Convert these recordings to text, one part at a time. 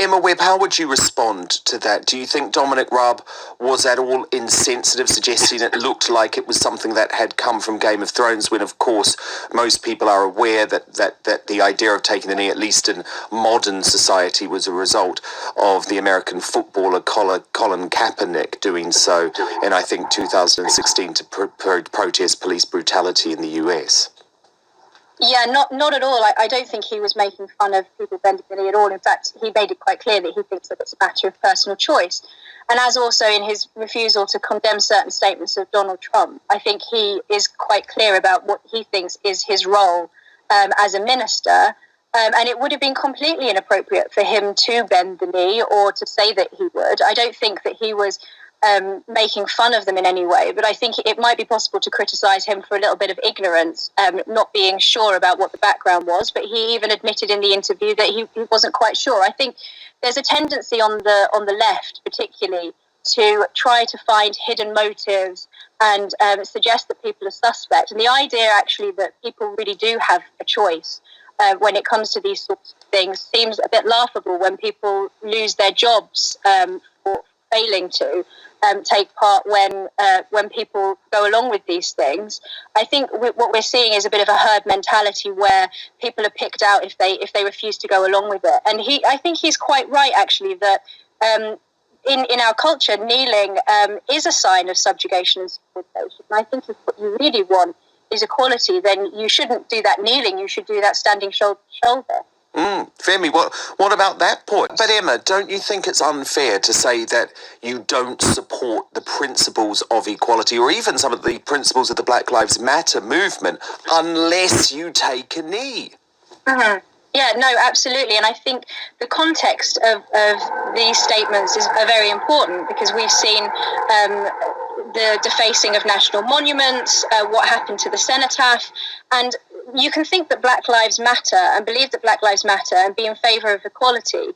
Emma Webb, how would you respond to that? Do you think Dominic Raab was at all insensitive, suggesting it looked like it was something that had come from Game of Thrones, when, of course, most people are aware that the idea of taking the knee, at least in modern society, was a result of the American footballer Colin Kaepernick doing so in, I think, 2016 to protest police brutality in the US? Yeah, not at all. I don't think he was making fun of people bending the knee at all. In fact, he made it quite clear that he thinks that it's a matter of personal choice. And as also in his refusal to condemn certain statements of Donald Trump, I think he is quite clear about what he thinks is his role as a minister. And it would have been completely inappropriate for him to bend the knee or to say that he would. I don't think that he was making fun of them in any way, but I think it might be possible to criticise him for a little bit of ignorance, not being sure about what the background was. But he even admitted in the interview that he wasn't quite sure. I think there's a tendency on the left, particularly, to try to find hidden motives and suggest that people are suspect. And the idea, actually, that people really do have a choice when it comes to these sorts of things seems a bit laughable when people lose their jobs for failing to take part when people go along with these things. I think what we're seeing is a bit of a herd mentality where people are picked out if they refuse to go along with it. And I think he's quite right, actually, that in our culture, kneeling is a sign of subjugation and subordination. And I think if what you really want is equality, then you shouldn't do that kneeling. You should do that standing shoulder to shoulder. Femi, what about that point? But Emma, don't you think it's unfair to say that you don't support the principles of equality or even some of the principles of the Black Lives Matter movement unless you take a knee? Mm-hmm. Yeah, no, absolutely. And I think the context of these statements is very important, because we've seen the defacing of national monuments, what happened to the cenotaph, and you can think that Black Lives Matter and believe that Black Lives Matter and be in favour of equality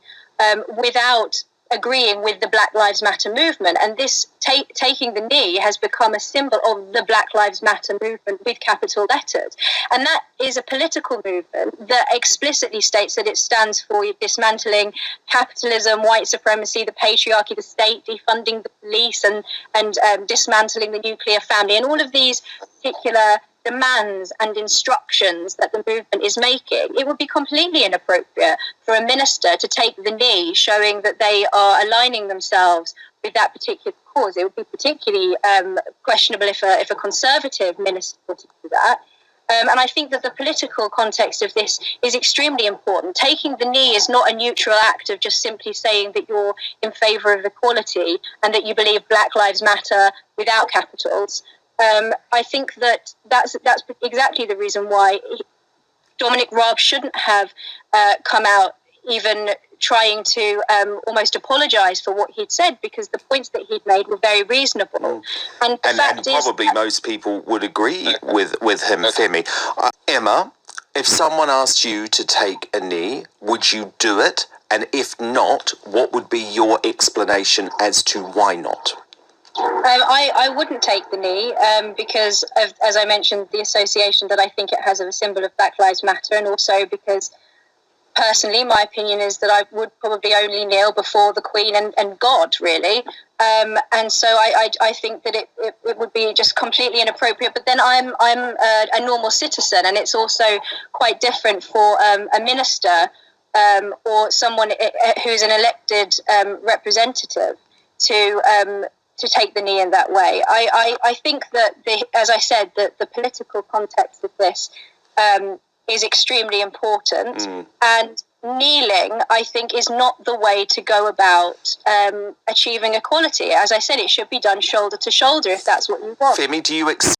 without agreeing with the Black Lives Matter movement. And this taking the knee has become a symbol of the Black Lives Matter movement with capital letters. And that is a political movement that explicitly states that it stands for dismantling capitalism, white supremacy, the patriarchy, the state, defunding the police, and dismantling the nuclear family, and all of these particular demands and instructions that the movement is making. It would be completely inappropriate for a minister to take the knee, showing that they are aligning themselves with that particular cause. It would be particularly questionable if a conservative minister were to do that. And I think that the political context of this is extremely important. Taking the knee is not a neutral act of just simply saying that you're in favour of equality and that you believe Black Lives Matter without capitals. I think that's exactly the reason why Dominic Raab shouldn't have come out even trying to almost apologise for what he'd said, because the points that he'd made were very reasonable. And probably most people would agree with him, Femi. Emma, if someone asked you to take a knee, would you do it? And if not, what would be your explanation as to why not? I wouldn't take the knee because of, as I mentioned, the association that I think it has of a symbol of Black Lives Matter, and also because personally my opinion is that I would probably only kneel before the Queen and God, really. And so I think that it would be just completely inappropriate. But then I'm a normal citizen, and it's also quite different for a minister or someone who's an elected representative to take the knee in that way. I think that, as I said, that the political context of this is extremely important. And kneeling, I think, is not the way to go about achieving equality. As I said, it should be done shoulder to shoulder if that's what you want. Femi, do you